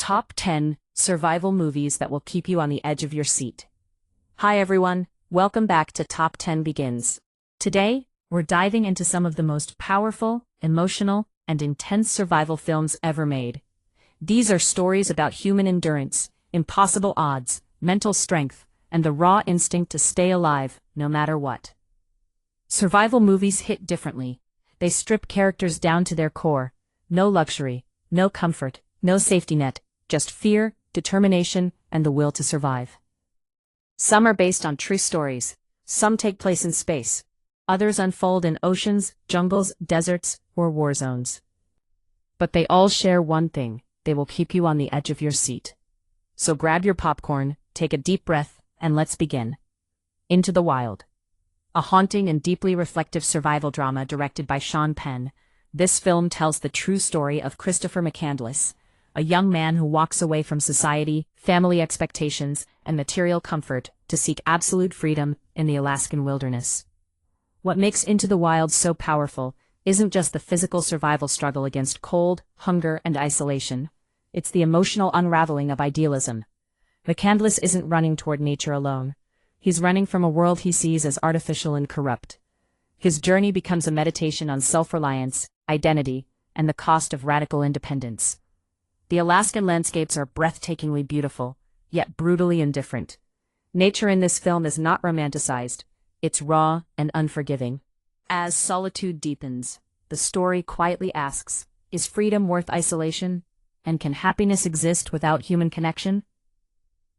Top 10 Survival Movies That Will Keep You on the Edge of Your Seat. Hi everyone, welcome back to Top 10 Begins. Today, we're diving into some of the most powerful, emotional, and intense survival films ever made. These are stories about human endurance, impossible odds, mental strength, and the raw instinct to stay alive, no matter what. Survival movies hit differently. They strip characters down to their core. No luxury, no comfort, no safety net, just fear, determination, and the will to survive. Some are based on true stories. Some take place in space. Others unfold in oceans, jungles, deserts, or war zones. But they all share one thing: they will keep you on the edge of your seat. So grab your popcorn, take a deep breath, and let's begin. Into the Wild. A haunting and deeply reflective survival drama directed by Sean Penn, this film tells the true story of Christopher McCandless, a young man who walks away from society, family expectations, and material comfort to seek absolute freedom in the Alaskan wilderness. What makes Into the Wild so powerful isn't just the physical survival struggle against cold, hunger, and isolation. It's the emotional unraveling of idealism. McCandless isn't running toward nature alone. He's running from a world he sees as artificial and corrupt. His journey becomes a meditation on self-reliance, identity, and the cost of radical independence. The Alaskan landscapes are breathtakingly beautiful, yet brutally indifferent. Nature in this film is not romanticized. It's raw and unforgiving. As solitude deepens, the story quietly asks, is freedom worth isolation? And can happiness exist without human connection?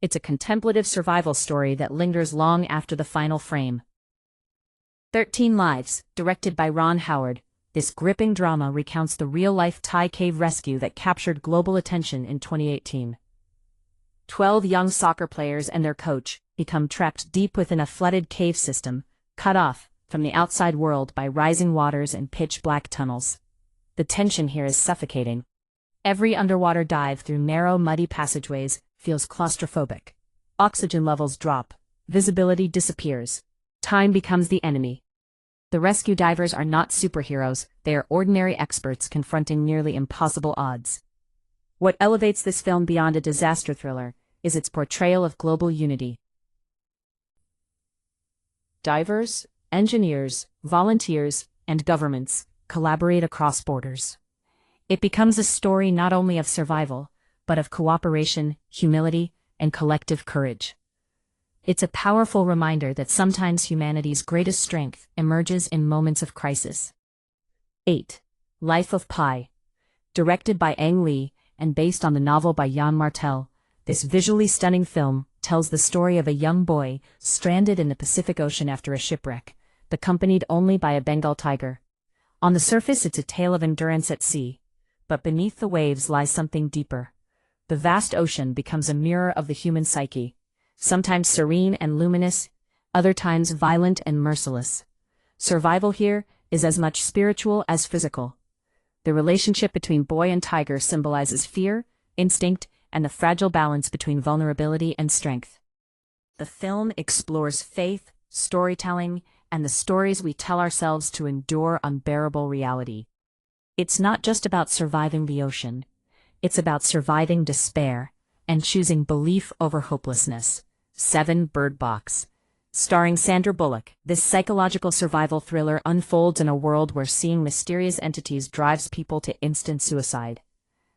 It's a contemplative survival story that lingers long after the final frame. 13 Lives, directed by Ron Howard. This gripping drama recounts the real-life Thai cave rescue that captured global attention in 2018. 12 young soccer players and their coach become trapped deep within a flooded cave system, cut off from the outside world by rising waters and pitch-black tunnels. The tension here is suffocating. Every underwater dive through narrow, muddy passageways feels claustrophobic. Oxygen levels drop. Visibility disappears. Time becomes the enemy. The rescue divers are not superheroes, they are ordinary experts confronting nearly impossible odds. What elevates this film beyond a disaster thriller is its portrayal of global unity. Divers, engineers, volunteers, and governments collaborate across borders. It becomes a story not only of survival, but of cooperation, humility, and collective courage. It's a powerful reminder that sometimes humanity's greatest strength emerges in moments of crisis. 8. Life of Pi. Directed by Ang Lee and based on the novel by Jan Martel, this visually stunning film tells the story of a young boy stranded in the Pacific Ocean after a shipwreck, accompanied only by a Bengal tiger. On the surface, it's a tale of endurance at sea, but beneath the waves lies something deeper. The vast ocean becomes a mirror of the human psyche, sometimes serene and luminous, other times violent and merciless. Survival here is as much spiritual as physical. The relationship between boy and tiger symbolizes fear, instinct, and the fragile balance between vulnerability and strength. The film explores faith, storytelling, and the stories we tell ourselves to endure unbearable reality. It's not just about surviving the ocean. It's about surviving despair and choosing belief over hopelessness. 7. Bird Box. Starring Sandra Bullock, this psychological survival thriller unfolds in a world where seeing mysterious entities drives people to instant suicide.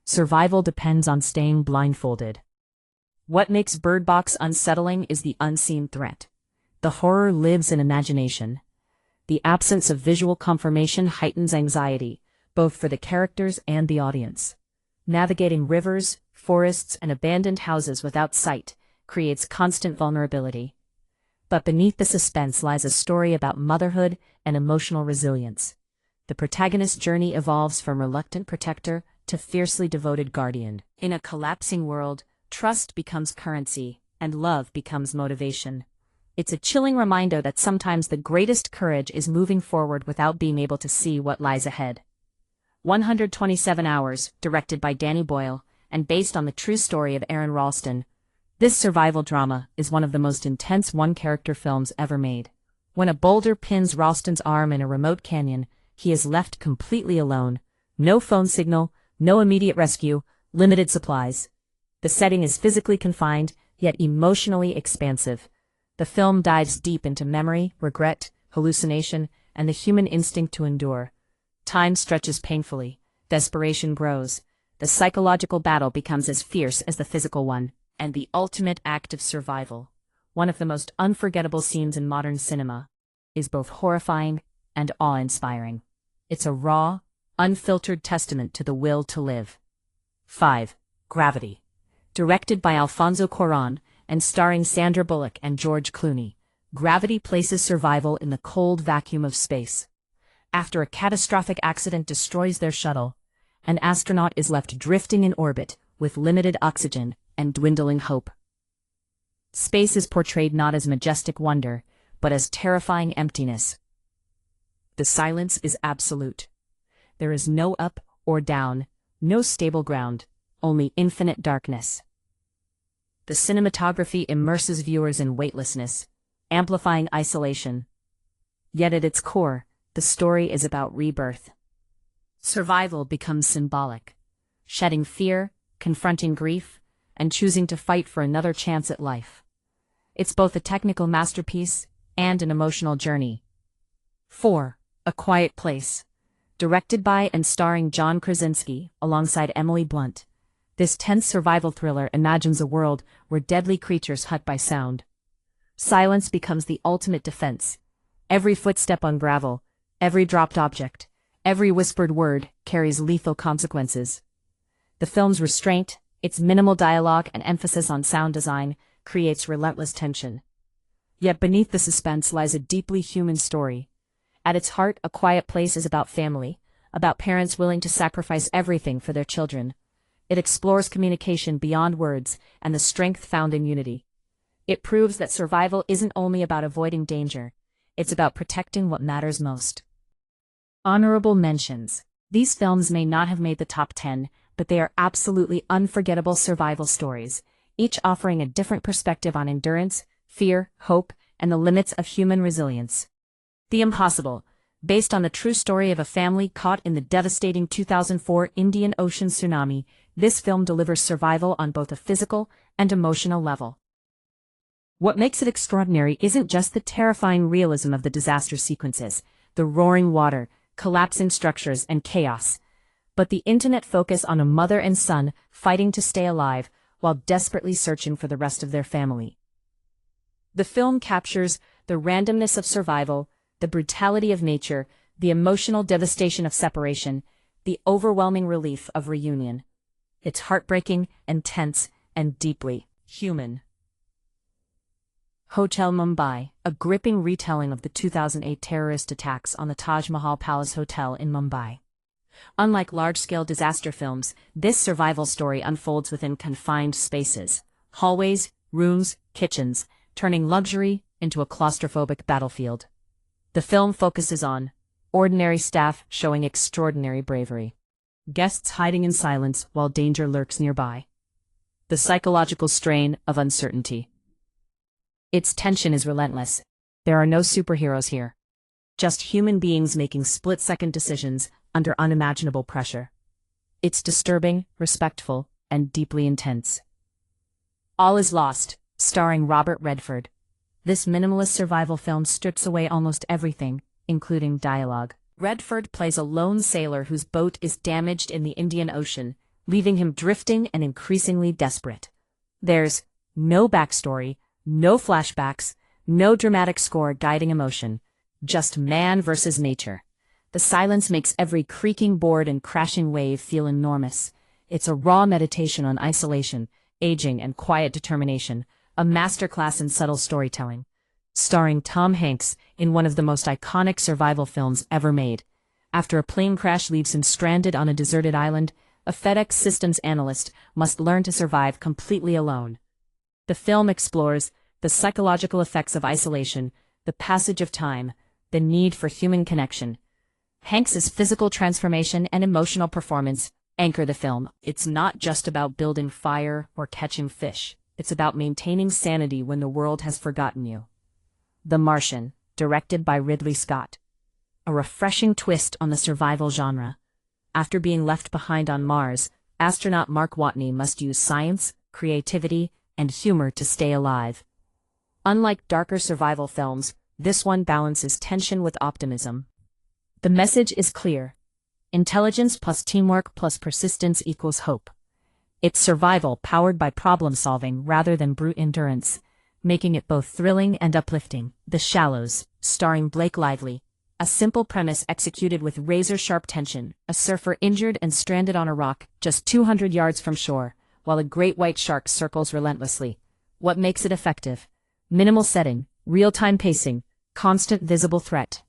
Survival depends on staying blindfolded. What makes Bird Box unsettling is the unseen threat. The horror lives in imagination. The absence of visual confirmation heightens anxiety, both for the characters and the audience. Navigating rivers, forests, and abandoned houses without sight creates constant vulnerability. But beneath the suspense lies a story about motherhood and emotional resilience. The protagonist's journey evolves from reluctant protector to fiercely devoted guardian. In a collapsing world, trust becomes currency, and love becomes motivation. It's a chilling reminder that sometimes the greatest courage is moving forward without being able to see what lies ahead. 127 Hours, directed by Danny Boyle, and based on the true story of Aaron Ralston. This survival drama is one of the most intense one-character films ever made. When a boulder pins Ralston's arm in a remote canyon, he is left completely alone. No phone signal, no immediate rescue, limited supplies. The setting is physically confined, yet emotionally expansive. The film dives deep into memory, regret, hallucination, and the human instinct to endure. Time stretches painfully. Desperation grows. The psychological battle becomes as fierce as the physical one, and the ultimate act of survival, one of the most unforgettable scenes in modern cinema, is both horrifying and awe-inspiring. It's a raw, unfiltered testament to the will to live. 5. Gravity. Directed by Alfonso Cuarón and starring Sandra Bullock and George Clooney, Gravity places survival in the cold vacuum of space. After a catastrophic accident destroys their shuttle, an astronaut is left drifting in orbit with limited oxygen and dwindling hope. Space is portrayed not as majestic wonder, but as terrifying emptiness. The silence is absolute. There is no up or down, no stable ground, only infinite darkness. The cinematography immerses viewers in weightlessness, amplifying isolation. Yet at its core, the story is about rebirth. Survival becomes symbolic, shedding fear, confronting grief, and choosing to fight for another chance at life. It's both a technical masterpiece and an emotional journey. 4. A Quiet Place. Directed by and starring John Krasinski alongside Emily Blunt, this tense survival thriller imagines a world where deadly creatures hunt by sound. Silence becomes the ultimate defense. Every footstep on gravel, every dropped object, every whispered word carries lethal consequences. The film's restraint, its minimal dialogue and emphasis on sound design, creates relentless tension. Yet beneath the suspense lies a deeply human story. At its heart, A Quiet Place is about family, about parents willing to sacrifice everything for their children. It explores communication beyond words and the strength found in unity. It proves that survival isn't only about avoiding danger, it's about protecting what matters most. Honorable mentions. These films may not have made the top 10, but they are absolutely unforgettable survival stories, each offering a different perspective on endurance, fear, hope, and the limits of human resilience. The Impossible. Based on the true story of a family caught in the devastating 2004 Indian Ocean tsunami, this film delivers survival on both a physical and emotional level. What makes it extraordinary isn't just the terrifying realism of the disaster sequences, the roaring water, collapsing structures, and chaos, but the intimate focus on a mother and son fighting to stay alive while desperately searching for the rest of their family. The film captures the randomness of survival, the brutality of nature, the emotional devastation of separation, the overwhelming relief of reunion. It's heartbreaking, intense, and deeply human. Hotel Mumbai, a gripping retelling of the 2008 terrorist attacks on the Taj Mahal Palace Hotel in Mumbai. Unlike large-scale disaster films, this survival story unfolds within confined spaces, hallways, rooms, kitchens, turning luxury into a claustrophobic battlefield. The film focuses on ordinary staff showing extraordinary bravery, guests hiding in silence while danger lurks nearby, the psychological strain of uncertainty. Its tension is relentless. There are no superheroes here, just human beings making split-second decisions under unimaginable pressure. It's disturbing, respectful, and deeply intense. All Is Lost, starring Robert Redford. This minimalist survival film strips away almost everything, including dialogue. Redford plays a lone sailor whose boat is damaged in the Indian Ocean, leaving him drifting and increasingly desperate. There's no backstory, no flashbacks, no dramatic score guiding emotion, just man versus nature. The silence makes every creaking board and crashing wave feel enormous. It's a raw meditation on isolation, aging, and quiet determination, a masterclass in subtle storytelling. Starring Tom Hanks in one of the most iconic survival films ever made. After a plane crash leaves him stranded on a deserted island, a FedEx systems analyst must learn to survive completely alone. The film explores the psychological effects of isolation, the passage of time, the need for human connection. Hanks's physical transformation and emotional performance anchor the film. It's not just about building fire or catching fish. It's about maintaining sanity when the world has forgotten you. The Martian, directed by Ridley Scott. A refreshing twist on the survival genre. After being left behind on Mars, astronaut Mark Watney must use science, creativity, and humor to stay alive. Unlike darker survival films, this one balances tension with optimism. The message is clear. Intelligence plus teamwork plus persistence equals hope. It's survival powered by problem-solving rather than brute endurance, making it both thrilling and uplifting. The Shallows, starring Blake Lively. A simple premise executed with razor-sharp tension, a surfer injured and stranded on a rock just 200 yards from shore, while a great white shark circles relentlessly. What makes it effective? Minimal setting, real-time pacing, constant visible threat.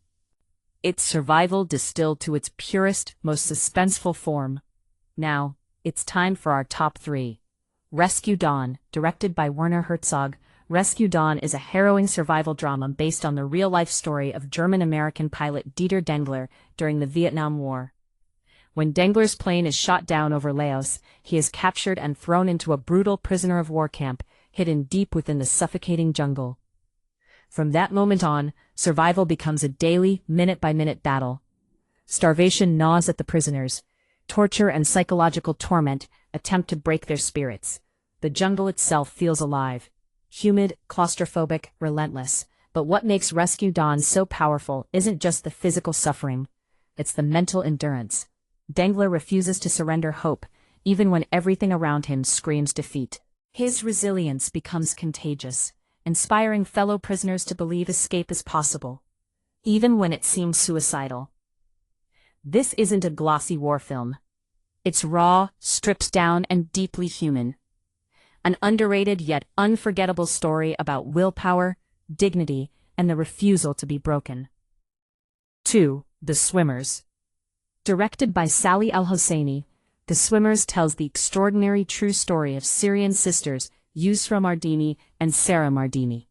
It's survival distilled to its purest, most suspenseful form. Now, it's time for our top 3. Rescue Dawn, directed by Werner Herzog. Rescue Dawn is a harrowing survival drama based on the real-life story of German-American pilot Dieter Dengler during the Vietnam War. When Dengler's plane is shot down over Laos, he is captured and thrown into a brutal prisoner-of-war camp, hidden deep within the suffocating jungle. From that moment on, survival becomes a daily, minute-by-minute battle. Starvation gnaws at the prisoners. Torture and psychological torment attempt to break their spirits. The jungle itself feels alive. Humid, claustrophobic, relentless. But what makes Rescue Dawn so powerful isn't just the physical suffering. It's the mental endurance. Dengler refuses to surrender hope, even when everything around him screams defeat. His resilience becomes contagious, inspiring fellow prisoners to believe escape is possible, even when it seems suicidal. This isn't a glossy war film. It's raw, stripped down, and deeply human. An underrated yet unforgettable story about willpower, dignity, and the refusal to be broken. 2. The Swimmers. Directed by Sally Al-Hosseini, The Swimmers tells the extraordinary true story of Syrian sisters Yusra Mardini and Sarah Mardini.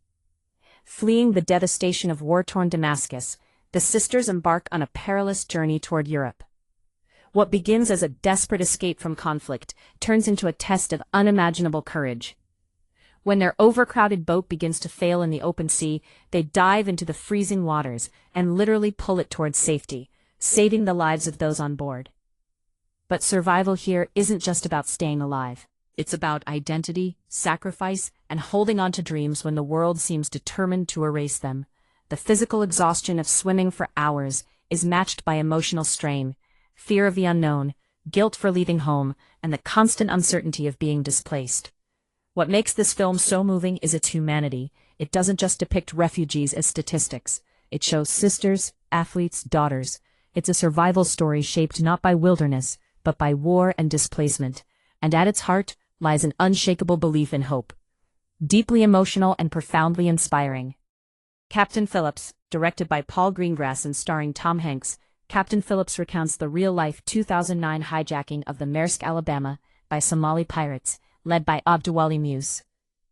Fleeing the devastation of war-torn Damascus, the sisters embark on a perilous journey toward Europe. What begins as a desperate escape from conflict turns into a test of unimaginable courage. When their overcrowded boat begins to fail in the open sea, they dive into the freezing waters and literally pull it towards safety, saving the lives of those on board. But survival here isn't just about staying alive. It's about identity, sacrifice, and holding on to dreams when the world seems determined to erase them. The physical exhaustion of swimming for hours is matched by emotional strain, fear of the unknown, guilt for leaving home, and the constant uncertainty of being displaced. What makes this film so moving is its humanity. It doesn't just depict refugees as statistics. It shows sisters, athletes, daughters. It's a survival story shaped not by wilderness, but by war and displacement. And at its heart lies an unshakable belief in hope. Deeply emotional and profoundly inspiring. Captain Phillips, directed by Paul Greengrass and starring Tom Hanks. Captain Phillips recounts the real-life 2009 hijacking of the Maersk, Alabama, by Somali pirates, led by Abdiwali Muse.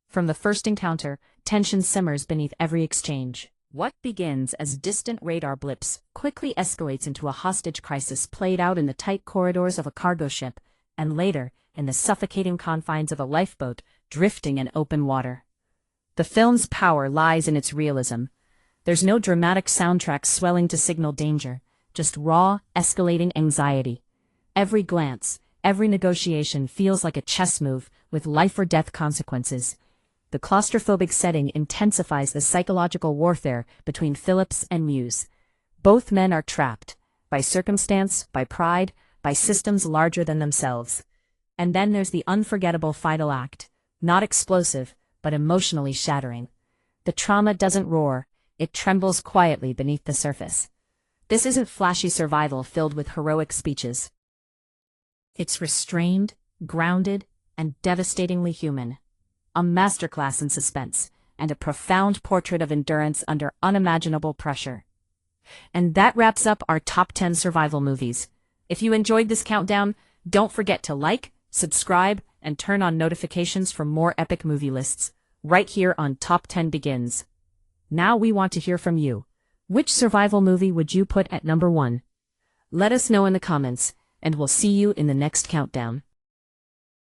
From the first encounter, tension simmers beneath every exchange. What begins as distant radar blips quickly escalates into a hostage crisis played out in the tight corridors of a cargo ship, and later, in the suffocating confines of a lifeboat drifting in open water. The film's power lies in its realism. There's no dramatic soundtrack swelling to signal danger, just raw, escalating anxiety. Every glance, every negotiation feels like a chess move with life-or-death consequences. The claustrophobic setting intensifies the psychological warfare between Phillips and Muse. Both men are trapped, by circumstance, by pride, by systems larger than themselves. And then there's the unforgettable final act, not explosive, but emotionally shattering. The trauma doesn't roar, it trembles quietly beneath the surface. This isn't flashy survival filled with heroic speeches. It's restrained, grounded, and devastatingly human. A masterclass in suspense, and a profound portrait of endurance under unimaginable pressure. And that wraps up our top 10 survival movies. If you enjoyed this countdown, don't forget to like, subscribe, and turn on notifications for more epic movie lists, right here on Top 10 Begins. Now we want to hear from you. Which survival movie would you put at number 1? Let us know in the comments, and we'll see you in the next countdown.